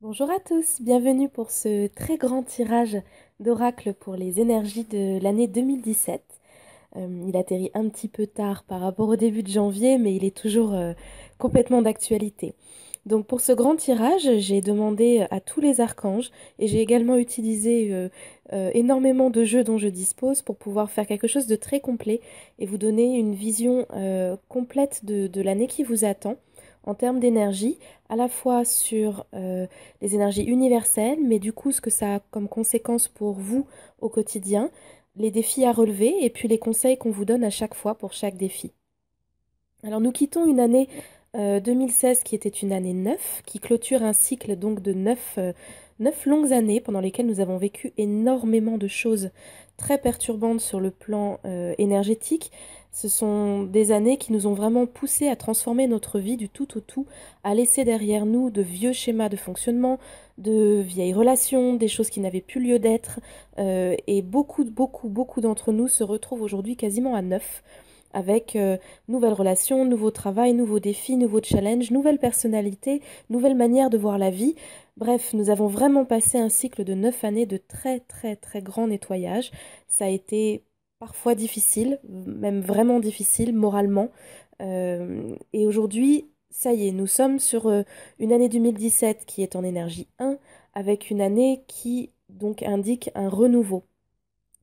Bonjour à tous, bienvenue pour ce très grand tirage d'oracle pour les énergies de l'année 2017. Il atterrit un petit peu tard par rapport au début de janvier, mais il est toujours complètement d'actualité. Donc pour ce grand tirage, j'ai demandé à tous les archanges et j'ai également utilisé énormément de jeux dont je dispose pour pouvoir faire quelque chose de très complet et vous donner une vision complète de l'année qui vous attend en termes d'énergie, à la fois sur les énergies universelles, mais du coup ce que ça a comme conséquence pour vous au quotidien, les défis à relever et puis les conseils qu'on vous donne à chaque fois pour chaque défi. Alors nous quittons une année 2016 qui était une année 9, qui clôture un cycle donc de 9 longues années pendant lesquelles nous avons vécu énormément de choses très perturbantes sur le plan énergétique. Ce sont des années qui nous ont vraiment poussé à transformer notre vie du tout au tout, à laisser derrière nous de vieux schémas de fonctionnement, de vieilles relations, des choses qui n'avaient plus lieu d'être. Et beaucoup d'entre nous se retrouvent aujourd'hui quasiment à neuf avec nouvelles relations, nouveau travail, nouveaux défis, nouveaux challenges, nouvelles personnalités, nouvelles manières de voir la vie. Bref, nous avons vraiment passé un cycle de 9 années de très grand nettoyage. Ça a été parfois difficile, même vraiment difficile moralement. Et aujourd'hui, ça y est, nous sommes sur une année 2017 qui est en énergie 1, avec une année qui donc indique un renouveau.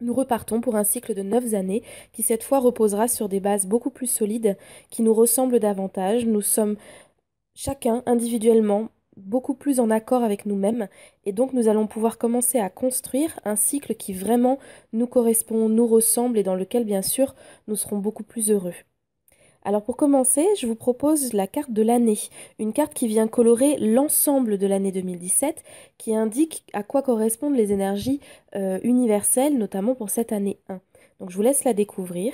Nous repartons pour un cycle de 9 années qui cette fois reposera sur des bases beaucoup plus solides, qui nous ressemblent davantage. Nous sommes chacun individuellement beaucoup plus en accord avec nous-mêmes et donc nous allons pouvoir commencer à construire un cycle qui vraiment nous correspond, nous ressemble et dans lequel bien sûr nous serons beaucoup plus heureux. Alors pour commencer, je vous propose la carte de l'année, une carte qui vient colorer l'ensemble de l'année 2017, qui indique à quoi correspondent les énergies universelles, notamment pour cette année 1. Donc je vous laisse la découvrir.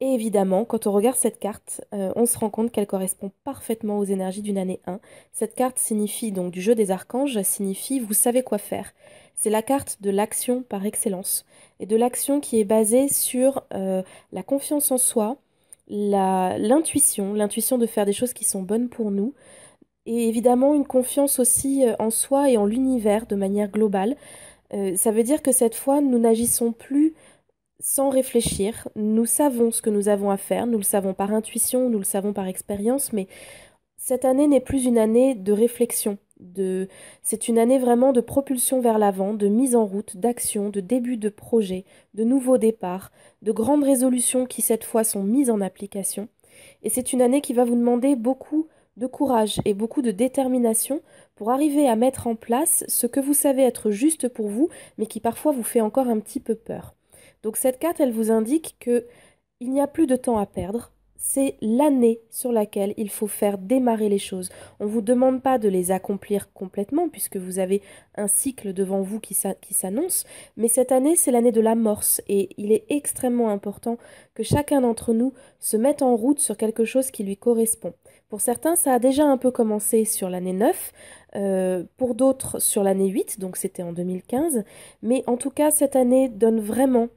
Et évidemment, quand on regarde cette carte, on se rend compte qu'elle correspond parfaitement aux énergies d'une année 1. Cette carte signifie donc du jeu des archanges, signifie vous savez quoi faire. C'est la carte de l'action par excellence, et de l'action qui est basée sur la confiance en soi, l'intuition de faire des choses qui sont bonnes pour nous, et évidemment une confiance aussi en soi et en l'univers de manière globale. Ça veut dire que cette fois, nous n'agissons plus sans réfléchir. Nous savons ce que nous avons à faire, nous le savons par intuition, nous le savons par expérience, mais cette année n'est plus une année de réflexion. C'est une année vraiment de propulsion vers l'avant, de mise en route, d'action, de début de projet, de nouveaux départs, de grandes résolutions qui cette fois sont mises en application. Et c'est une année qui va vous demander beaucoup de courage et beaucoup de détermination pour arriver à mettre en place ce que vous savez être juste pour vous, mais qui parfois vous fait encore un petit peu peur. Donc cette carte, elle vous indique que il n'y a plus de temps à perdre. C'est l'année sur laquelle il faut faire démarrer les choses. On ne vous demande pas de les accomplir complètement puisque vous avez un cycle devant vous qui s'annonce, mais cette année, c'est l'année de l'amorce et il est extrêmement important que chacun d'entre nous se mette en route sur quelque chose qui lui correspond. Pour certains, ça a déjà un peu commencé sur l'année 9, pour d'autres sur l'année 8, donc c'était en 2015, mais en tout cas, cette année donne vraiment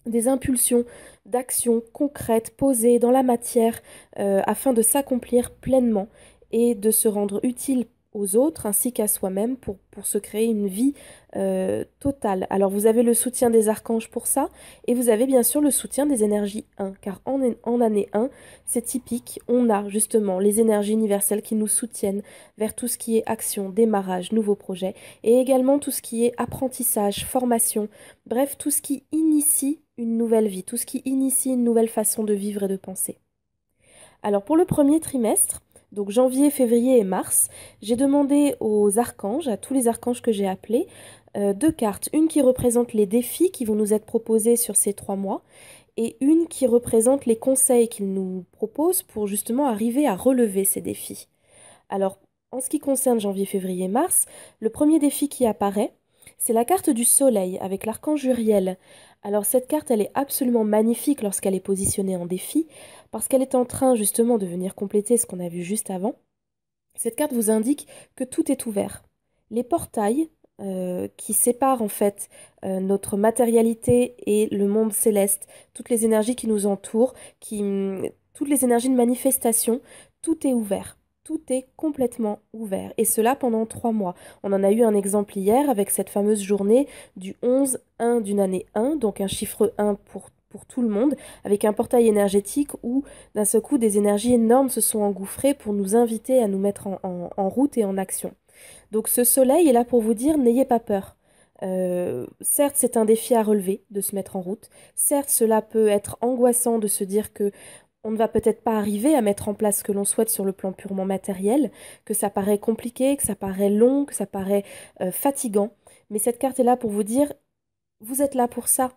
des impulsions d'action concrètes posées dans la matière afin de s'accomplir pleinement et de se rendre utile aux autres ainsi qu'à soi-même pour se créer une vie totale. Alors vous avez le soutien des archanges pour ça et vous avez bien sûr le soutien des énergies 1 car en année 1 c'est typique, on a justement les énergies universelles qui nous soutiennent vers tout ce qui est action, démarrage, nouveaux projets et également tout ce qui est apprentissage, formation, bref tout ce qui initie une nouvelle vie, tout ce qui initie une nouvelle façon de vivre et de penser. Alors pour le premier trimestre, donc janvier, février et mars, j'ai demandé aux archanges, à tous les archanges que j'ai appelés, deux cartes. Une qui représente les défis qui vont nous être proposés sur ces 3 mois et une qui représente les conseils qu'ils nous proposent pour justement arriver à relever ces défis. Alors, en ce qui concerne janvier, février, mars, le premier défi qui apparaît, c'est la carte du soleil avec l'archange Uriel. Alors cette carte, elle est absolument magnifique lorsqu'elle est positionnée en défi, parce qu'elle est en train justement de venir compléter ce qu'on a vu juste avant. Cette carte vous indique que tout est ouvert. Les portails qui séparent en fait notre matérialité et le monde céleste, toutes les énergies qui nous entourent, toutes les énergies de manifestation, tout est ouvert. tout est complètement ouvert. Et cela pendant 3 mois. On en a eu un exemple hier avec cette fameuse journée du 11-1 d'une année 1, donc un chiffre 1 pour tout le monde, avec un portail énergétique où d'un seul coup des énergies énormes se sont engouffrées pour nous inviter à nous mettre en route et en action. Donc ce soleil est là pour vous dire, n'ayez pas peur. Certes, c'est un défi à relever de se mettre en route. Certes, cela peut être angoissant de se dire que on ne va peut-être pas arriver à mettre en place ce que l'on souhaite sur le plan purement matériel, que ça paraît compliqué, que ça paraît long, que ça paraît fatigant. Mais cette carte est là pour vous dire, vous êtes là pour ça.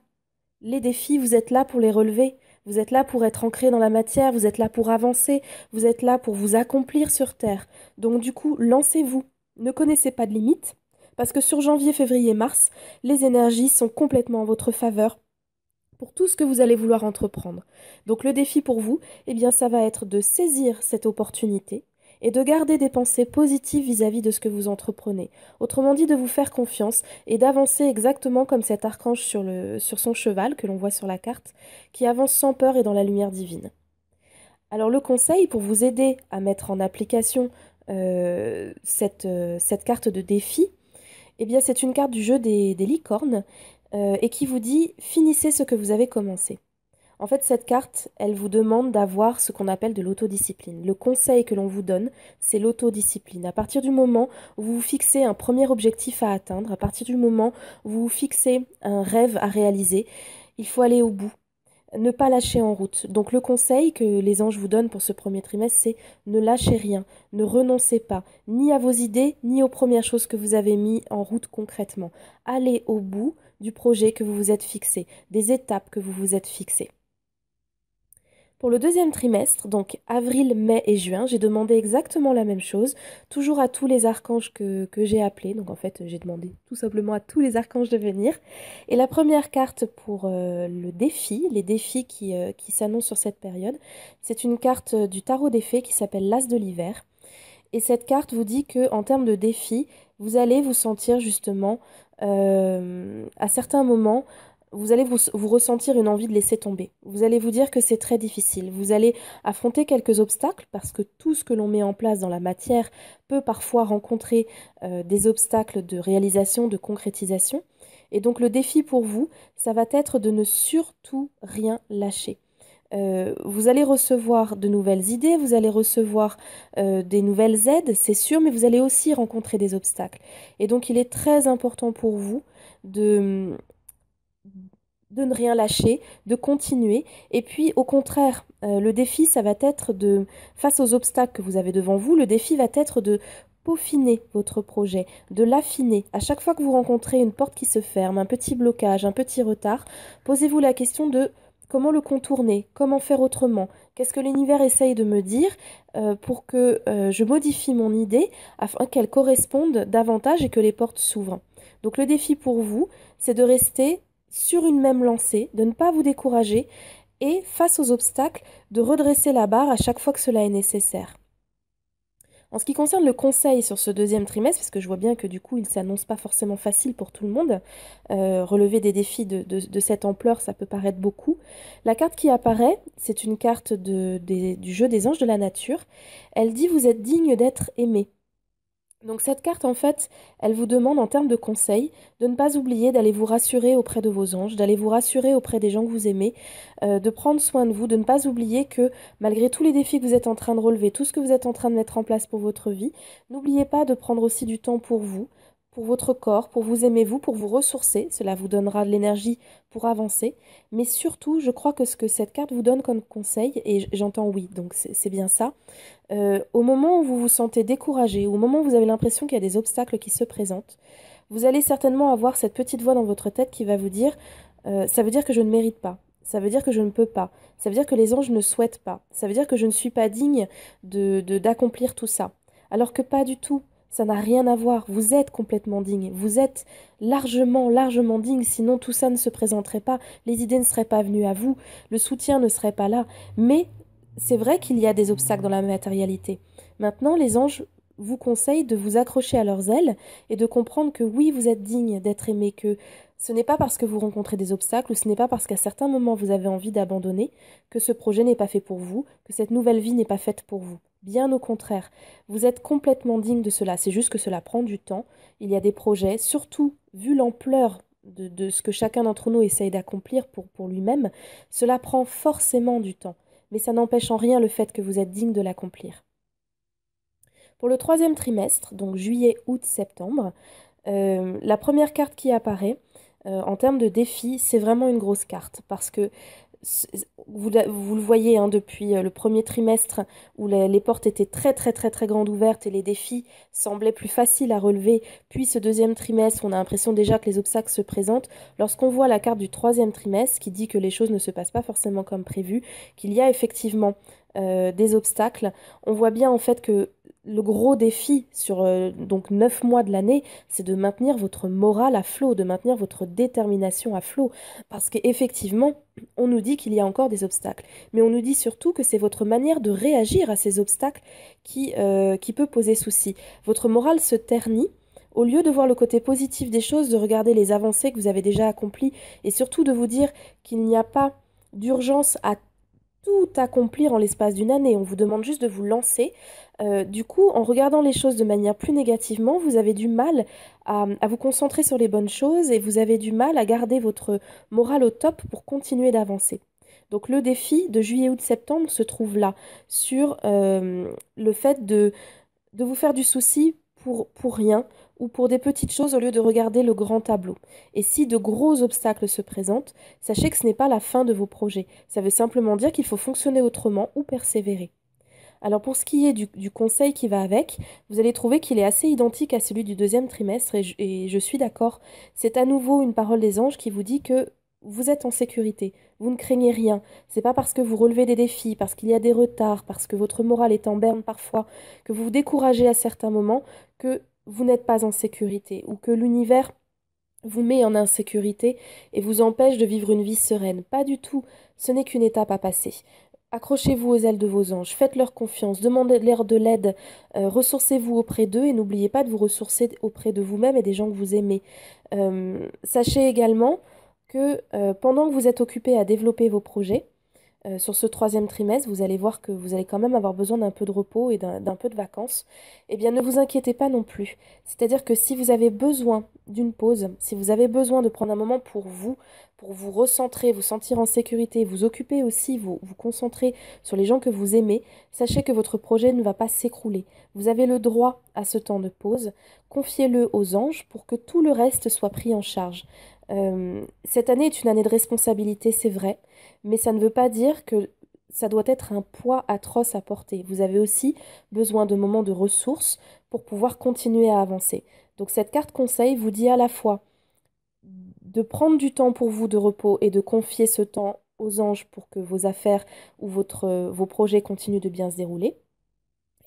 Les défis, vous êtes là pour les relever. Vous êtes là pour être ancré dans la matière, vous êtes là pour avancer, vous êtes là pour vous accomplir sur Terre. Donc du coup, lancez-vous. Ne connaissez pas de limites, parce que sur janvier, février, mars, les énergies sont complètement en votre faveur pour tout ce que vous allez vouloir entreprendre. Donc le défi pour vous, eh bien ça va être de saisir cette opportunité et de garder des pensées positives vis-à-vis de ce que vous entreprenez. Autrement dit, de vous faire confiance et d'avancer exactement comme cet archange sur son cheval que l'on voit sur la carte, qui avance sans peur et dans la lumière divine. Alors le conseil pour vous aider à mettre en application cette carte de défi, eh bien c'est une carte du jeu des licornes et qui vous dit finissez ce que vous avez commencé. En fait, cette carte, elle vous demande d'avoir ce qu'on appelle de l'autodiscipline. Le conseil que l'on vous donne, c'est l'autodiscipline. À partir du moment où vous vous fixez un premier objectif à atteindre, à partir du moment où vous vous fixez un rêve à réaliser, il faut aller au bout. Ne pas lâcher en route. Donc le conseil que les anges vous donnent pour ce premier trimestre, c'est ne lâchez rien, ne renoncez pas, ni à vos idées, ni aux premières choses que vous avez mis en route concrètement. Allez au bout du projet que vous vous êtes fixé, des étapes que vous vous êtes fixées. Pour le deuxième trimestre, donc avril, mai et juin, j'ai demandé exactement la même chose, toujours à tous les archanges que j'ai appelés. Donc en fait, j'ai demandé tout simplement à tous les archanges de venir. Et la première carte pour le défi, les défis qui s'annoncent sur cette période, c'est une carte du tarot des fées qui s'appelle l'As de l'hiver. Et cette carte vous dit que en termes de défi, vous allez vous sentir justement à certains moments vous allez vous ressentir une envie de laisser tomber. Vous allez vous dire que c'est très difficile. Vous allez affronter quelques obstacles parce que tout ce que l'on met en place dans la matière peut parfois rencontrer des obstacles de réalisation, de concrétisation. Et donc le défi pour vous, ça va être de ne surtout rien lâcher. Vous allez recevoir de nouvelles idées, vous allez recevoir des nouvelles aides, c'est sûr, mais vous allez aussi rencontrer des obstacles. Et donc il est très important pour vous de ne rien lâcher, de continuer. Et puis, au contraire, le défi, ça va être face aux obstacles que vous avez devant vous, le défi va être de peaufiner votre projet, de l'affiner. À chaque fois que vous rencontrez une porte qui se ferme, un petit blocage, un petit retard, posez-vous la question de comment le contourner, comment faire autrement, qu'est-ce que l'univers essaye de me dire pour que je modifie mon idée afin qu'elle corresponde davantage et que les portes s'ouvrent. Donc le défi pour vous, c'est de rester sur une même lancée, de ne pas vous décourager et, face aux obstacles, de redresser la barre à chaque fois que cela est nécessaire. En ce qui concerne le conseil sur ce deuxième trimestre, parce que je vois bien que du coup il ne s'annonce pas forcément facile pour tout le monde, relever des défis de cette ampleur, ça peut paraître beaucoup. La carte qui apparaît, c'est une carte du jeu des anges de la nature. Elle dit vous êtes digne d'être aimé. Donc cette carte, en fait, elle vous demande en termes de conseils de ne pas oublier d'aller vous rassurer auprès de vos anges, d'aller vous rassurer auprès des gens que vous aimez, de prendre soin de vous, de ne pas oublier que malgré tous les défis que vous êtes en train de relever, tout ce que vous êtes en train de mettre en place pour votre vie, n'oubliez pas de prendre aussi du temps pour votre corps, pour vous aimer vous, pour vous ressourcer. Cela vous donnera de l'énergie pour avancer. Mais surtout, je crois que ce que cette carte vous donne comme conseil, et j'entends oui, donc c'est bien ça, au moment où vous vous sentez découragé, au moment où vous avez l'impression qu'il y a des obstacles qui se présentent, vous allez certainement avoir cette petite voix dans votre tête qui va vous dire ça veut dire que je ne mérite pas, ça veut dire que je ne peux pas, ça veut dire que les anges ne souhaitent pas, ça veut dire que je ne suis pas digne d'accomplir tout ça. Alors que pas du tout, ça n'a rien à voir, vous êtes complètement digne, vous êtes largement, largement digne, sinon tout ça ne se présenterait pas, les idées ne seraient pas venues à vous, le soutien ne serait pas là, mais c'est vrai qu'il y a des obstacles dans la matérialité. Maintenant, les anges vous conseillent de vous accrocher à leurs ailes et de comprendre que oui, vous êtes digne d'être aimé, que ce n'est pas parce que vous rencontrez des obstacles ou ce n'est pas parce qu'à certains moments vous avez envie d'abandonner que ce projet n'est pas fait pour vous, que cette nouvelle vie n'est pas faite pour vous. Bien au contraire, vous êtes complètement digne de cela. C'est juste que cela prend du temps. Il y a des projets, surtout vu l'ampleur de ce que chacun d'entre nous essaye d'accomplir pour lui-même, cela prend forcément du temps. Mais ça n'empêche en rien le fait que vous êtes digne de l'accomplir. Pour le troisième trimestre, donc juillet, août, septembre, la première carte qui apparaît en termes de défi, c'est vraiment une grosse carte parce que vous le voyez hein, depuis le premier trimestre où les portes étaient très très très très grandes ouvertes et les défis semblaient plus faciles à relever. Puis ce deuxième trimestre, on a l'impression déjà que les obstacles se présentent. Lorsqu'on voit la carte du troisième trimestre qui dit que les choses ne se passent pas forcément comme prévu, qu'il y a effectivement des obstacles, on voit bien en fait que le gros défi sur donc 9 mois de l'année, c'est de maintenir votre morale à flot, de maintenir votre détermination à flot. Parce qu'effectivement, on nous dit qu'il y a encore des obstacles. Mais on nous dit surtout que c'est votre manière de réagir à ces obstacles qui peut poser souci. Votre morale se ternit. Au lieu de voir le côté positif des choses, de regarder les avancées que vous avez déjà accomplies et surtout de vous dire qu'il n'y a pas d'urgence à tout accomplir en l'espace d'une année. On vous demande juste de vous lancer. Du coup, en regardant les choses de manière plus négativement, vous avez du mal à vous concentrer sur les bonnes choses et vous avez du mal à garder votre morale au top pour continuer d'avancer. Donc le défi de juillet, août, septembre se trouve là, sur le fait de vous faire du souci pour rien ou pour des petites choses au lieu de regarder le grand tableau. Et si de gros obstacles se présentent, sachez que ce n'est pas la fin de vos projets. Ça veut simplement dire qu'il faut fonctionner autrement ou persévérer. Alors pour ce qui est du conseil qui va avec, vous allez trouver qu'il est assez identique à celui du deuxième trimestre et je suis d'accord. C'est à nouveau une parole des anges qui vous dit que vous êtes en sécurité, vous ne craignez rien. C'est pas parce que vous relevez des défis, parce qu'il y a des retards, parce que votre morale est en berne parfois, que vous vous découragez à certains moments, que vous n'êtes pas en sécurité ou que l'univers vous met en insécurité et vous empêche de vivre une vie sereine. Pas du tout, ce n'est qu'une étape à passer. Accrochez-vous aux ailes de vos anges, faites-leur confiance, demandez-leur de l'aide, ressourcez-vous auprès d'eux et n'oubliez pas de vous ressourcer auprès de vous-même et des gens que vous aimez. Sachez également que pendant que vous êtes occupé à développer vos projets, sur ce troisième trimestre, vous allez voir que vous allez quand même avoir besoin d'un peu de repos et d'un peu de vacances. Eh bien, ne vous inquiétez pas non plus. C'est-à-dire que si vous avez besoin d'une pause, si vous avez besoin de prendre un moment pour vous recentrer, vous sentir en sécurité, vous occuper aussi, vous concentrer sur les gens que vous aimez, sachez que votre projet ne va pas s'écrouler. Vous avez le droit à ce temps de pause. Confiez-le aux anges pour que tout le reste soit pris en charge. Cette année est une année de responsabilité, c'est vrai, mais ça ne veut pas dire que ça doit être un poids atroce à porter. Vous avez aussi besoin de moments de ressources pour pouvoir continuer à avancer. Donc cette carte conseil vous dit à la fois de prendre du temps pour vous de repos et de confier ce temps aux anges pour que vos affaires ou vos projets continuent de bien se dérouler.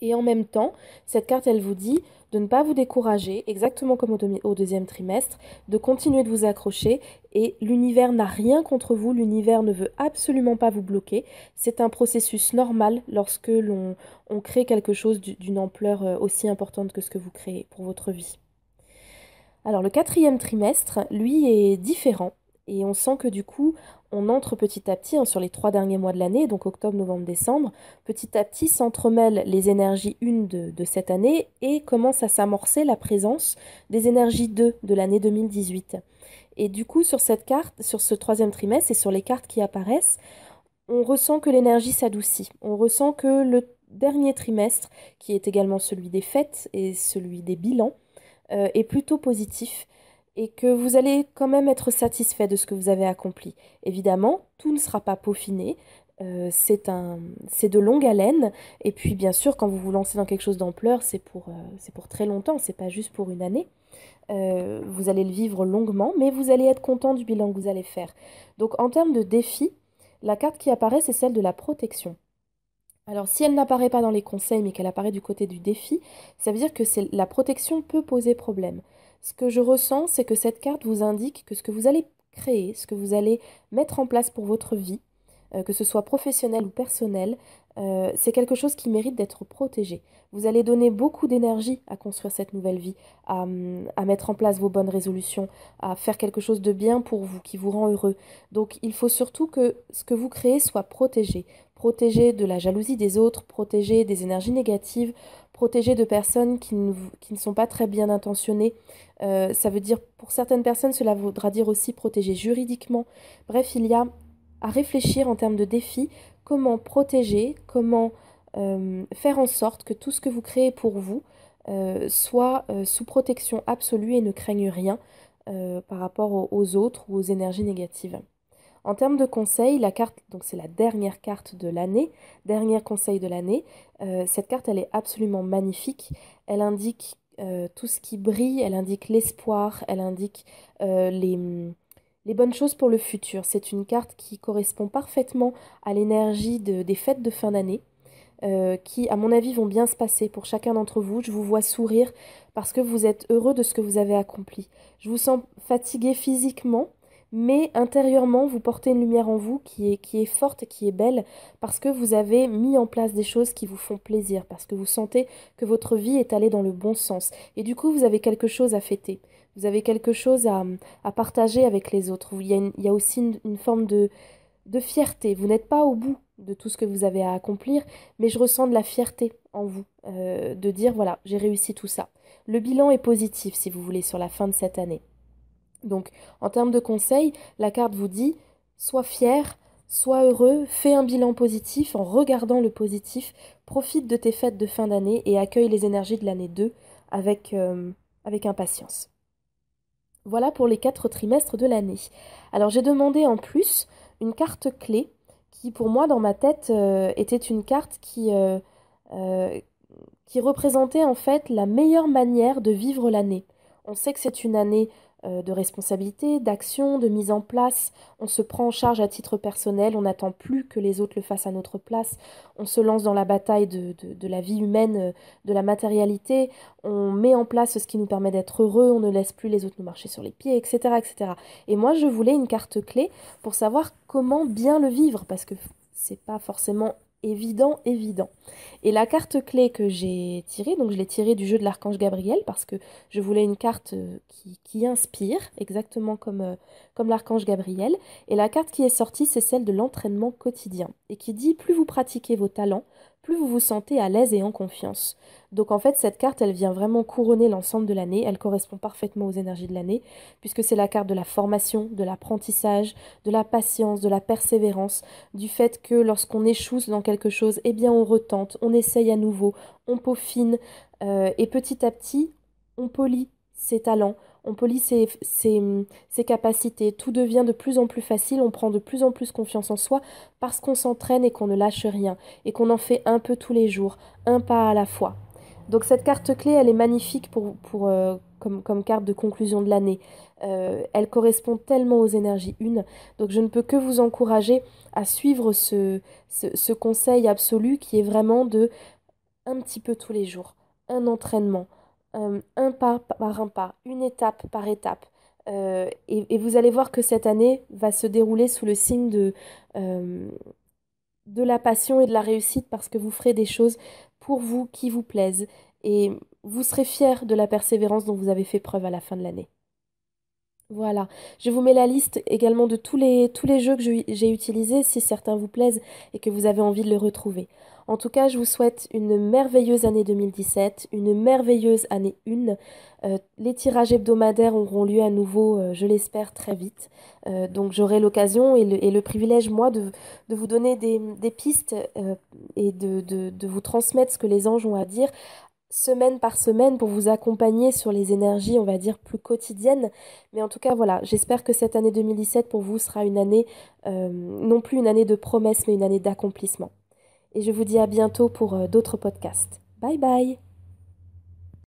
Et en même temps, cette carte, elle vous dit de ne pas vous décourager, exactement comme au deuxième trimestre, de continuer de vous accrocher. Et l'univers n'a rien contre vous, l'univers ne veut absolument pas vous bloquer. C'est un processus normal lorsque on crée quelque chose d'une ampleur aussi importante que ce que vous créez pour votre vie. Alors le quatrième trimestre, lui, est différent. Et on sent que du coup, on entre petit à petit sur les 3 derniers mois de l'année, donc octobre, novembre, décembre. Petit à petit s'entremêlent les énergies 1 de cette année et commence à s'amorcer la présence des énergies 2 de l'année 2018. Et du coup, sur cette carte, sur ce troisième trimestre et sur les cartes qui apparaissent, on ressent que l'énergie s'adoucit. On ressent que le dernier trimestre, qui est également celui des fêtes et celui des bilans, est plutôt positif et que vous allez quand même être satisfait de ce que vous avez accompli. Évidemment, tout ne sera pas peaufiné, c'est de longue haleine, et puis bien sûr, quand vous vous lancez dans quelque chose d'ampleur, c'est pour très longtemps, c'est pas juste pour une année. Vous allez le vivre longuement, mais vous allez être content du bilan que vous allez faire. Donc en termes de défi, la carte qui apparaît, c'est celle de la protection. Alors, si elle n'apparaît pas dans les conseils, mais qu'elle apparaît du côté du défi, ça veut dire que la protection peut poser problème. Ce que je ressens, c'est que cette carte vous indique que ce que vous allez créer, ce que vous allez mettre en place pour votre vie, que ce soit professionnel ou personnel, c'est quelque chose qui mérite d'être protégé. Vous allez donner beaucoup d'énergie à construire cette nouvelle vie, à mettre en place vos bonnes résolutions, à faire quelque chose de bien pour vous, qui vous rend heureux. Donc il faut surtout que ce que vous créez soit protégé. protéger de la jalousie des autres, protéger des énergies négatives, protéger de personnes qui ne sont pas très bien intentionnées. Ça veut dire, pour certaines personnes, cela voudra dire aussi protéger juridiquement. Bref, il y a à réfléchir en termes de défis, comment protéger, comment faire en sorte que tout ce que vous créez pour vous soit sous protection absolue et ne craigne rien par rapport aux autres ou aux énergies négatives. En termes de conseils, la carte, donc c'est la dernière carte de l'année, dernier conseil de l'année. Cette carte, elle est absolument magnifique. Elle indique tout ce qui brille, elle indique l'espoir, elle indique les bonnes choses pour le futur. C'est une carte qui correspond parfaitement à l'énergie des fêtes de fin d'année. Qui, à mon avis, vont bien se passer pour chacun d'entre vous. Je vous vois sourire parce que vous êtes heureux de ce que vous avez accompli. Je vous sens fatigué physiquement, mais intérieurement, vous portez une lumière en vous qui est forte et qui est belle parce que vous avez mis en place des choses qui vous font plaisir, parce que vous sentez que votre vie est allée dans le bon sens. Et du coup, vous avez quelque chose à fêter. Vous avez quelque chose à partager avec les autres. Il y a aussi une forme de fierté. Vous n'êtes pas au bout de tout ce que vous avez à accomplir, mais je ressens de la fierté en vous, de dire, voilà, j'ai réussi tout ça. Le bilan est positif, si vous voulez, sur la fin de cette année. Donc, en termes de conseils, la carte vous dit, sois fier, sois heureux, fais un bilan positif en regardant le positif, profite de tes fêtes de fin d'année et accueille les énergies de l'année 2 avec impatience. Voilà pour les 4 trimestres de l'année. Alors j'ai demandé en plus une carte clé qui pour moi dans ma tête était une carte euh, qui représentait en fait la meilleure manière de vivre l'année. On sait que c'est une année de responsabilité, d'action, de mise en place. On se prend en charge à titre personnel, on n'attend plus que les autres le fassent à notre place. On se lance dans la bataille de la vie humaine, de la matérialité. On met en place ce qui nous permet d'être heureux, on ne laisse plus les autres nous marcher sur les pieds, etc., etc. Et moi, je voulais une carte clé pour savoir comment bien le vivre, parce que c'est pas forcément évident. Et la carte clé que j'ai tirée, donc je l'ai tirée du jeu de l'archange Gabriel parce que je voulais une carte qui inspire, exactement comme l'archange Gabriel. Et la carte qui est sortie, c'est celle de l'entraînement quotidien et qui dit plus vous pratiquez vos talents, plus vous vous sentez à l'aise et en confiance. Donc en fait, cette carte, elle vient vraiment couronner l'ensemble de l'année. Elle correspond parfaitement aux énergies de l'année puisque c'est la carte de la formation, de l'apprentissage, de la patience, de la persévérance, du fait que lorsqu'on échoue dans quelque chose, eh bien on retente, on essaye à nouveau, on peaufine et petit à petit, on polit ses talents, on polit ses capacités. Tout devient de plus en plus facile, on prend de plus en plus confiance en soi parce qu'on s'entraîne et qu'on ne lâche rien et qu'on en fait un peu tous les jours, un pas à la fois. Donc cette carte clé, elle est magnifique comme carte de conclusion de l'année. Elle correspond tellement aux énergies une. Donc je ne peux que vous encourager à suivre ce conseil absolu qui est vraiment de un petit peu tous les jours, un entraînement, un pas par un pas, une étape par étape. Et vous allez voir que cette année va se dérouler sous le signe de la passion et de la réussite parce que vous ferez des choses pour vous qui vous plaisent et vous serez fiers de la persévérance dont vous avez fait preuve à la fin de l'année. Voilà, je vous mets la liste également de tous les jeux que j'ai utilisés si certains vous plaisent et que vous avez envie de les retrouver. En tout cas, je vous souhaite une merveilleuse année 2017, une merveilleuse année 1. Les tirages hebdomadaires auront lieu à nouveau, je l'espère, très vite. Donc j'aurai l'occasion et le privilège, moi, de vous donner des pistes et de vous transmettre ce que les anges ont à dire semaine par semaine pour vous accompagner sur les énergies, on va dire, plus quotidiennes. Mais en tout cas, voilà, j'espère que cette année 2017 pour vous sera une année, non plus une année de promesses, mais une année d'accomplissement. Et je vous dis à bientôt pour d'autres podcasts. Bye bye!